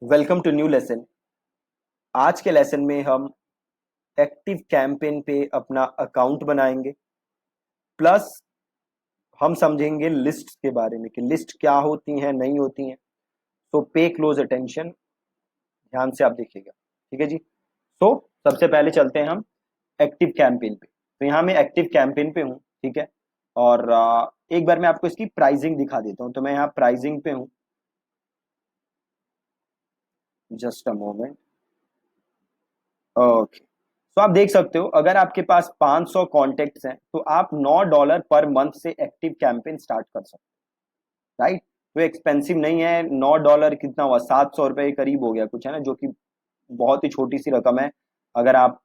Welcome to new lesson. आज के lesson में हम एक्टिव कैंपेन पे अपना अकाउंट बनाएंगे, प्लस हम समझेंगे लिस्ट के बारे में कि लिस्ट क्या होती हैं, नहीं होती हैं। तो पे क्लोज अटेंशन, ध्यान से आप देखिएगा। ठीक है जी। सबसे पहले चलते हैं हम एक्टिव कैंपेन पे। तो यहाँ मैं एक्टिव कैंपेन पे हूँ, ठीक है। और एक बार मैं आपको इसकी प्राइसिंग दिखा देता हूँ। तो मैं यहाँ प्राइसिंग पे हूँ, जस्ट अ मोमेंट। ओके। तो आप देख सकते हो, अगर आपके पास 500 कॉन्टेक्ट्स हैं तो आप $9 पर मंथ से एक्टिव कैंपेन स्टार्ट कर सकते हो, राइट। तो एक्सपेंसिव नहीं है। $9 कितना हुआ, $700 के करीब हो गया कुछ, है ना, जो कि बहुत ही छोटी सी रकम है। अगर आप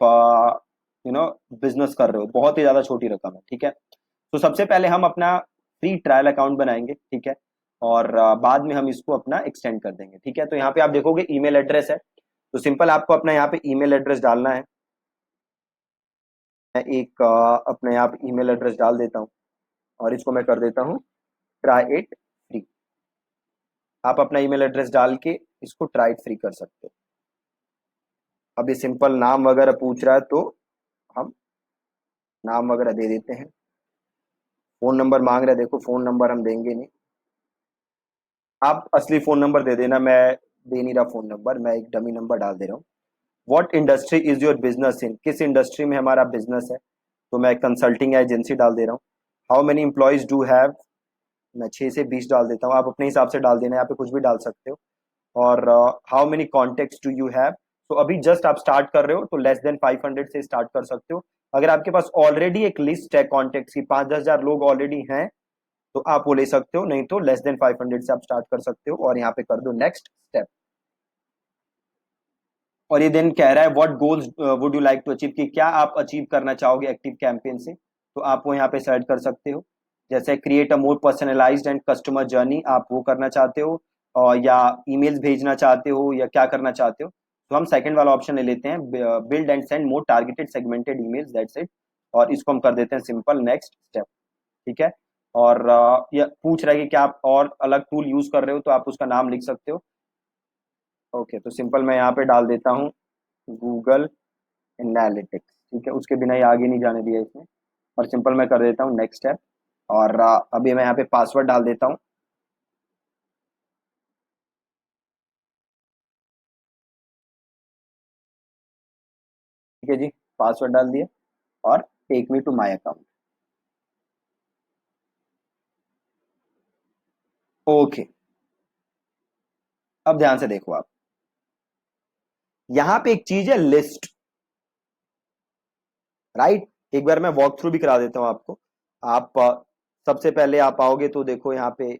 बिजनेस कर रहे हो, बहुत ही ज्यादा छोटी रकम है, ठीक है। तो सबसे पहले हम अपना फ्री ट्रायल अकाउंट बनाएंगे, ठीक है। और बाद में हम इसको अपना एक्सटेंड कर देंगे, ठीक है। तो यहाँ पे आप देखोगे ईमेल एड्रेस है। तो सिंपल आपको अपना यहाँ पे ईमेल एड्रेस डालना है। मैं एक अपने यहाँ पे ईमेल एड्रेस डाल देता हूँ और इसको मैं कर देता हूँ ट्राई इट फ्री। आप अपना ईमेल एड्रेस डाल के इसको ट्राई इट फ्री कर सकते हो। अब ये सिंपल नाम वगैरह पूछ रहा है तो हम नाम वगैरह दे देते हैं। फोन नंबर मांग रहा है, देखो फोन नंबर हम देंगे नहीं। आप असली फोन नंबर दे देना, मैं दे नहीं रहा फोन नंबर, मैं एक डमी नंबर डाल दे रहा हूँ। What industry is your business in, किस इंडस्ट्री में हमारा बिजनेस है। तो मैं कंसल्टिंग एजेंसी डाल दे रहा हूँ। How many employees do have, मैं 6 से 20 डाल देता हूँ। आप अपने हिसाब से डाल देना, यहाँ पे कुछ भी डाल सकते हो। और how many contacts do you have. तो अभी जस्ट आप स्टार्ट कर रहे हो तो लेस देन 500 से स्टार्ट कर सकते हो। अगर आपके पास ऑलरेडी एक लिस्ट है कॉन्टेक्ट्स की, 5-10 हजार लोग ऑलरेडी हैं, तो आप वो ले सकते हो। नहीं तो लेस देन 500 से आप स्टार्ट कर सकते हो और यहाँ पे कर दो नेक्स्ट स्टेप। और ये देन कह रहा है what goals would you like to achieve, कि क्या आप अचीव करना चाहोगे एक्टिव कैंपेन से। तो आप वो यहाँ पे सेलेक्ट कर सकते हो। जैसे create a more personalised and customer journey, आप वो करना चाहते हो, और या ईमेल्स भेजना चाहते हो, या क्या करना चाहते हो। तो हम सेकंड वाला ऑप्शन ले लेते हैं, build and send more targeted segmented emails, that's it. और इसको हम कर देते हैं सिंपल नेक्स्ट स्टेप, ठीक है। और ये पूछ रहा है कि क्या आप और अलग टूल यूज कर रहे हो, तो आप उसका नाम लिख सकते हो। ओके, तो सिंपल मैं यहाँ पे डाल देता हूँ गूगल एनालिटिक्स, ठीक है। उसके बिना ही आगे नहीं जाने दिया इसने। और सिंपल मैं कर देता हूँ नेक्स्ट स्टेप। और अभी मैं यहाँ पे पासवर्ड डाल देता हूँ। ठीक है जी, पासवर्ड डाल दिए। और take me to my account. Okay, अब ध्यान से देखो आप, यहाँ पे एक चीज है लिस्ट, राइट। एक बार मैं वॉक थ्रू भी करा देता हूँ आपको। आप सबसे पहले आप आओगे तो देखो यहाँ पे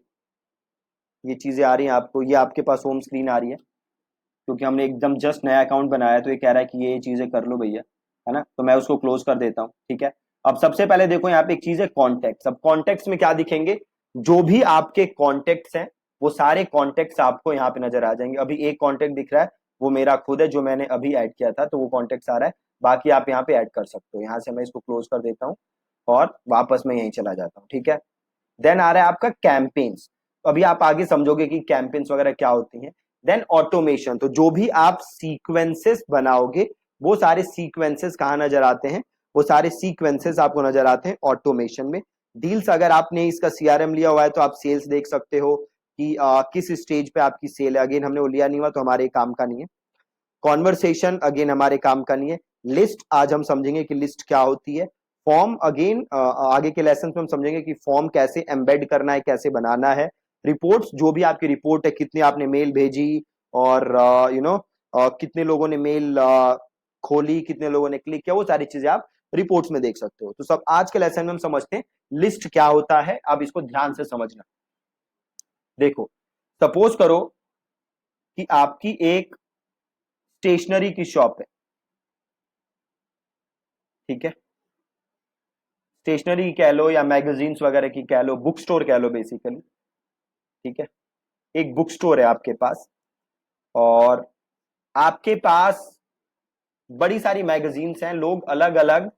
ये चीजें आ रही हैं आपको, ये आपके पास होम स्क्रीन आ रही है, क्योंकि हमने एकदम जस्ट नया अकाउंट बनाया है। तो ये कह रहा है कि ये चीजें कर लो भैया, है ना। तो मैं उसको क्लोज कर देता हूँ, ठीक है। अब सबसे पहले देखो यहाँ पे एक चीज है कॉन्टेक्ट। अब कॉन्टेक्ट्स में क्या दिखेंगे, जो भी आपके कॉन्टेक्ट्स हैं वो सारे कॉन्टेक्ट्स आपको यहाँ पे नजर आ जाएंगे। अभी एक कॉन्टेक्ट दिख रहा है, वो मेरा खुद है, जो मैंने अभी ऐड किया था, तो वो कॉन्टेक्ट्स आ रहा है। बाकी आप यहाँ पे ऐड कर सकते हो। यहाँ से मैं इसको क्लोज कर देता हूँ और वापस मैं यहीं चला जाता हूँ, ठीक है। देन आ रहा है आपका कैंपेन्स। तो अभी आप आगे समझोगे कि कैंपेन्स वगैरह क्या होती हैं। देन ऑटोमेशन, तो जो भी आप सीक्वेंसेस बनाओगे वो सारे सीक्वेंसेस कहाँ नजर आते हैं, वो सारे सीक्वेंसेस आपको नजर आते हैं ऑटोमेशन में। डील्स, अगर आपने इसका सीआरएम लिया हुआ है तो आप सेल्स देख सकते हो कि किस स्टेज पे आपकी सेल है। अगेन हमने वो लिया नहीं हुआ तो हमारे काम का नहीं है। कॉन्वर्सेशन अगेन हमारे काम का नहीं है। लिस्ट आज हम समझेंगे कि लिस्ट क्या होती है। फॉर्म अगेन आगे के लेसन में हम समझेंगे कि फॉर्म कैसे एम्बेड करना है, कैसे बनाना है। रिपोर्ट्स, जो भी आपकी रिपोर्ट है, कितने आपने मेल भेजी, और कितने लोगों ने मेल खोली, कितने लोगों ने क्लिक किया, वो सारी चीजें आप रिपोर्ट्स में देख सकते हो। तो सब आज के लेसन में हम समझते हैं लिस्ट क्या होता है। अब इसको ध्यान से समझना। देखो, सपोज करो कि आपकी एक स्टेशनरी की शॉप है, ठीक है। स्टेशनरी की कह लो या मैगजीन्स वगैरह की कह लो, बुक स्टोर कह लो बेसिकली, ठीक है। एक बुक स्टोर है आपके पास, और आपके पास बड़ी सारी मैगजीन्स हैं। लोग अलग अलग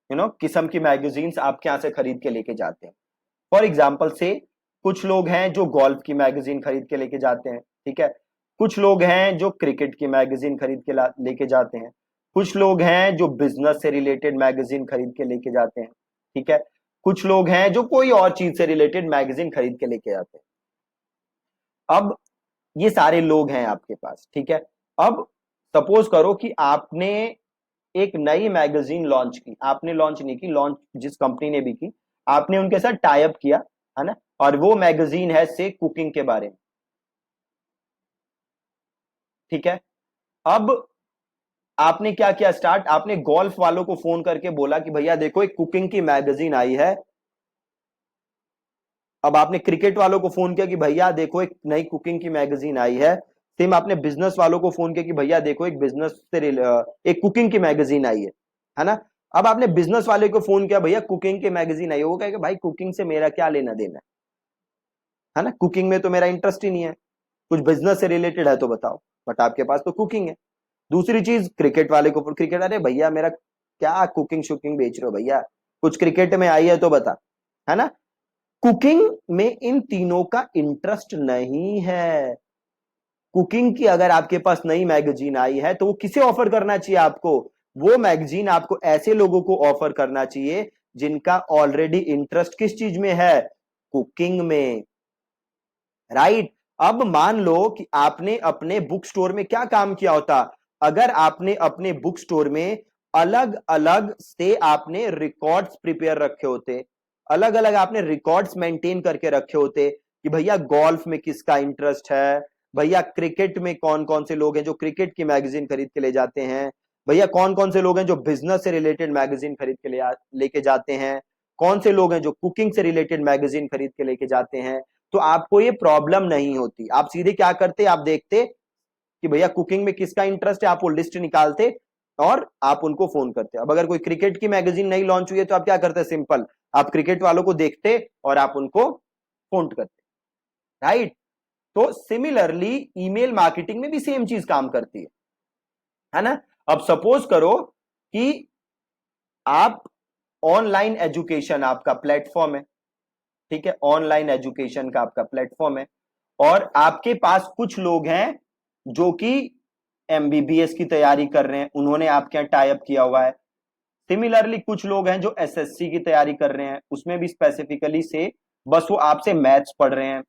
किस्म की मैगजीन्स आपके यहां से खरीद के लेके जाते हैं। फॉर एग्जाम्पल से कुछ लोग हैं जो गोल्फ की मैगजीन खरीद के लेके जाते हैं, ठीक है। कुछ लोग हैं जो क्रिकेट की मैगजीन खरीद के लेके जाते हैं, कुछ लोग हैं जो बिजनेस से रिलेटेड मैगजीन खरीद के लेके जाते हैं, ठीक है, कुछ लोग हैं जो कोई और चीज से रिलेटेड मैगजीन खरीद के लेके जाते हैं। अब ये सारे लोग हैं आपके पास, ठीक है। अब सपोज करो कि आपने एक नई मैगजीन लॉन्च की, आपने लॉन्च नहीं की, लॉन्च जिस कंपनी ने भी की, आपने उनके साथ टाई अप किया, है ना, और वो मैगजीन है से कुकिंग के बारे में, ठीक है। अब आपने क्या किया स्टार्ट, आपने गोल्फ वालों को फोन करके बोला कि भैया देखो एक कुकिंग की मैगजीन आई है। अब आपने क्रिकेट वालों को फोन किया कि भैया देखो एक नई कुकिंग की मैगजीन आई है। सेम आपने बिजनेस वालों को फोन किया कि भैया देखो एक बिजनेस से एक कुकिंग की मैगजीन आई है ना। अब आपने बिजनेस वाले को फोन किया भैया कुकिंग की मैगजीन आई है, वो कहेगा भाई कुकिंग से मेरा क्या लेना देना है ना, कुकिंग में तो मेरा इंटरेस्ट ही नहीं है, कुछ बिजनेस से रिलेटेड है तो बताओ, बट आपके पास तो कुकिंग है। दूसरी चीज क्रिकेट वाले को, क्रिकेट, अरे भैया मेरा क्या कुकिंग शुकिंग बेच रहे हो भैया, कुछ क्रिकेट में आई है तो बता, है ना। कुकिंग में इन तीनों का इंटरेस्ट नहीं है। कुकिंग की अगर आपके पास नई मैगजीन आई है तो वो किसे ऑफर करना चाहिए आपको, वो मैगजीन आपको ऐसे लोगों को ऑफर करना चाहिए जिनका ऑलरेडी इंटरेस्ट किस चीज में है, कुकिंग में, राइट। अब मान लो कि आपने अपने बुक स्टोर में क्या काम किया होता, अगर आपने अपने बुक स्टोर में अलग अलग से आपने रिकॉर्ड्स प्रिपेयर रखे होते, अलग अलग आपने रिकॉर्ड्स मेंटेन करके रखे होते कि भैया गोल्फ में किसका इंटरेस्ट है, भैया क्रिकेट में कौन कौन से लोग हैं जो क्रिकेट की मैगजीन खरीद के ले जाते हैं, भैया कौन कौन से लोग हैं जो बिजनेस से रिलेटेड मैगजीन खरीद के लेके जाते हैं, कौन से लोग हैं जो कुकिंग से रिलेटेड मैगजीन खरीद के लेके जाते हैं। तो आपको ये प्रॉब्लम नहीं होती, आप सीधे क्या करते, आप देखते कि भैया कुकिंग में किसका इंटरेस्ट है, आप वो लिस्ट निकालते और आप उनको फोन करते। अब अगर कोई क्रिकेट की मैगजीन नहीं लॉन्च हुई है तो आप क्या करते, सिंपल, आप क्रिकेट वालों को देखते और आप उनको फोन करते, राइट। तो सिमिलरली ईमेल मार्केटिंग में भी सेम चीज काम करती है ना। अब सपोज करो कि आप ऑनलाइन एजुकेशन आपका प्लेटफॉर्म है, ठीक है, ऑनलाइन एजुकेशन का आपका प्लेटफॉर्म है, और आपके पास कुछ लोग हैं जो कि एमबीबीएस की तैयारी कर रहे हैं, उन्होंने आपके यहाँ टाई अप किया हुआ है। सिमिलरली कुछ लोग हैं जो एसएससी की तैयारी कर रहे हैं, उसमें भी स्पेसिफिकली से बस वो आपसे मैथ्स पढ़ रहे हैं।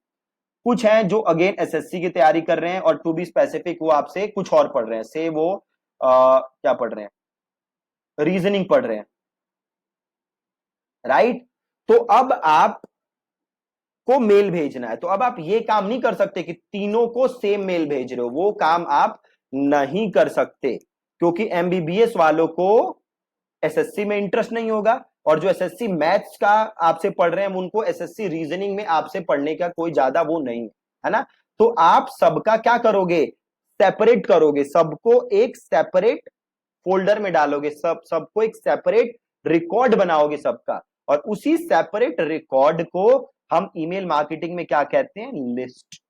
कुछ हैं जो अगेन एसएससी की तैयारी कर रहे हैं और टू बी स्पेसिफिक वो आपसे कुछ और पढ़ रहे हैं, से वो क्या पढ़ रहे हैं, रीजनिंग पढ़ रहे हैं, राइट। तो अब आप को मेल भेजना है, तो अब आप ये काम नहीं कर सकते कि तीनों को सेम मेल भेज रहे हो, वो काम आप नहीं कर सकते, क्योंकि एमबीबीएस वालों को एसएससी में इंटरेस्ट नहीं होगा, और जो एसएससी मैथ्स का आपसे पढ़ रहे हैं उनको एसएससी रीजनिंग में आपसे पढ़ने का कोई ज्यादा वो नहीं है ना। तो आप सबका क्या करोगे, सेपरेट करोगे, सबको एक सेपरेट फोल्डर में डालोगे, सबको एक सेपरेट रिकॉर्ड बनाओगे सबका, और उसी सेपरेट रिकॉर्ड को हम ईमेल मार्केटिंग में क्या कहते हैं, लिस्ट,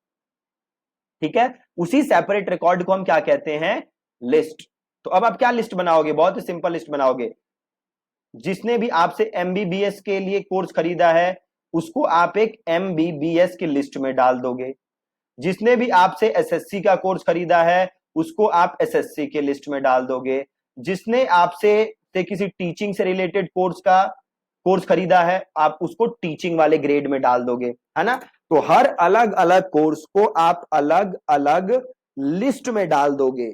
ठीक है। उसी सेपरेट रिकॉर्ड को हम क्या कहते हैं, लिस्ट। तो अब आप क्या लिस्ट बनाओगे, बहुत ही सिंपल लिस्ट बनाओगे, जिसने भी आपसे एमबीबीएस के लिए कोर्स खरीदा है उसको आप एक एमबीबीएस की लिस्ट में डाल दोगे, जिसने भी आपसे एसएससी का कोर्स खरीदा है उसको आप एसएससी के लिस्ट में डाल दोगे, जिसने आपसे से किसी टीचिंग से रिलेटेड कोर्स खरीदा है आप उसको टीचिंग वाले ग्रेड में डाल दोगे, है ना। तो हर अलग अलग कोर्स को आप अलग अलग लिस्ट में डाल दोगे,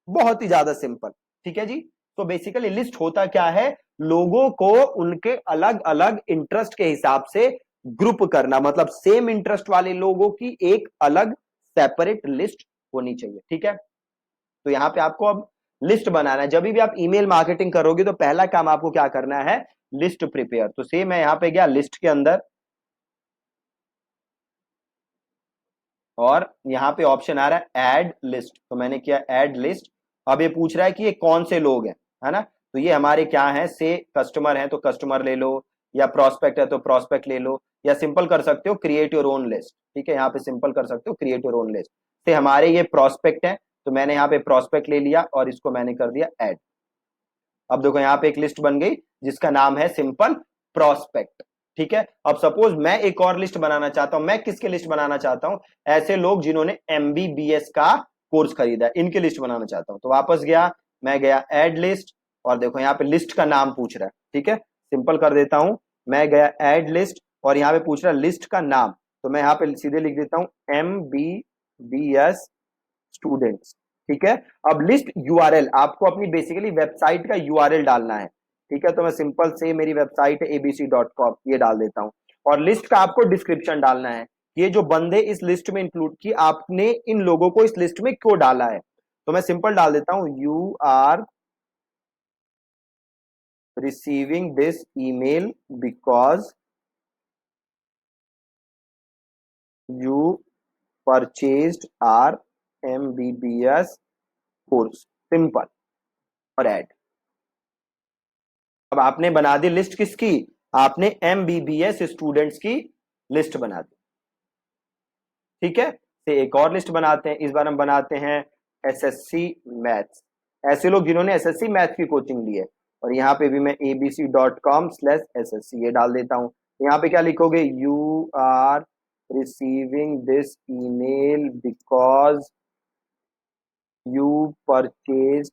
बहुत ही ज्यादा सिंपल, ठीक है जी। तो बेसिकली लिस्ट होता क्या है, लोगों को उनके अलग अलग इंटरेस्ट के हिसाब से ग्रुप करना, मतलब सेम इंटरेस्ट वाले लोगों की एक अलग सेपरेट लिस्ट होनी चाहिए, ठीक है। तो यहां पे आपको अब लिस्ट बनाना है, जब भी आप ईमेल मार्केटिंग करोगे तो पहला काम आपको क्या करना है, लिस्ट प्रिपेयर। तो सेम मैं यहां पे गया लिस्ट के अंदर, और यहां पे ऑप्शन आ रहा है ऐड लिस्ट, तो मैंने किया ऐड लिस्ट। अब ये पूछ रहा है कि ये कौन से लोग हैं, है ना। तो ये हमारे क्या है, से कस्टमर है तो कस्टमर ले लो, या प्रोस्पेक्ट है तो प्रोस्पेक्ट ले लो, या सिंपल कर सकते हो क्रिएट योर ओन लिस्ट, ठीक है, यहाँ पे सिंपल कर सकते हो क्रिएट योर ओन लिस्ट। से हमारे ये प्रोस्पेक्ट है तो मैंने यहाँ पे प्रोस्पेक्ट ले लिया और इसको मैंने कर दिया ऐड। अब देखो यहाँ पे एक लिस्ट बन गई जिसका नाम है सिंपल प्रोस्पेक्ट, ठीक है। अब सपोज मैं एक और लिस्ट बनाना चाहता हूं, मैं किसके लिस्ट बनाना चाहता हूं, ऐसे लोग जिन्होंने MBBS का कोर्स खरीदा है, इनकी लिस्ट बनाना चाहता हूं। तो वापस गया, मैं गया ऐड लिस्ट, और देखो यहाँ पे लिस्ट का नाम पूछ रहा है, ठीक है। सिंपल कर देता हूं, मैं गया ऐड लिस्ट और यहाँ पे पूछ रहा है लिस्ट का नाम, तो मैं यहाँ पे सीधे लिख देता हूं MBBS स्टूडेंट्स, ठीक है। अब लिस्ट यूआरएल, आपको अपनी बेसिकली वेबसाइट का यूआरएल डालना है, ठीक है। तो मैं सिंपल से मेरी वेबसाइट है abc.com, ये डाल देता हूं। और लिस्ट का आपको डिस्क्रिप्शन डालना है, ये जो बंदे इस लिस्ट में इंक्लूड की, आपने इन लोगों को इस लिस्ट में क्यों डाला है। तो मैं सिंपल डाल देता हूं, you are receiving this email because you purchased our MBBS course, simple, और ऐड। अब आपने बना दी लिस्ट किसकी, आपने MBBS स्टूडेंट्स की लिस्ट बना दी, ठीक है। से एक और लिस्ट बनाते हैं, इस बार हम बनाते हैं SSC मैथ्स, ऐसे लोग जिन्होंने SSC मैथ्स की कोचिंग ली है। और यहाँ पे भी मैं abc.com/SSC ये डाल देता हूं। यहाँ पे क्या लिखोगे, you are receiving this email because you purchase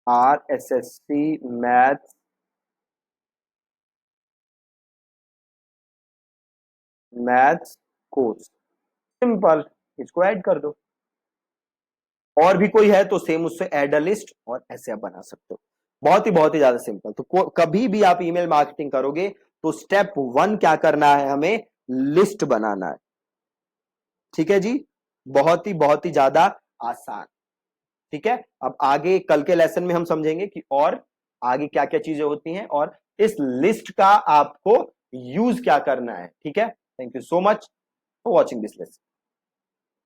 our SSC maths course, simple, इसको ऐड कर दो। और भी कोई है तो सेम उससे ऐड अ लिस्ट, और ऐसे आप बना सकते हो। बहुत ही ज्यादा सिंपल। तो कभी भी आप ईमेल मार्केटिंग करोगे तो स्टेप 1 क्या करना है, हमें लिस्ट बनाना है, ठीक है जी। बहुत ही ज्यादा आसान, ठीक है। अब आगे कल के लेसन में हम समझेंगे कि और आगे क्या क्या चीजें होती हैं, और इस लिस्ट का आपको यूज क्या करना है, ठीक है। Thank you so much for watching this lesson.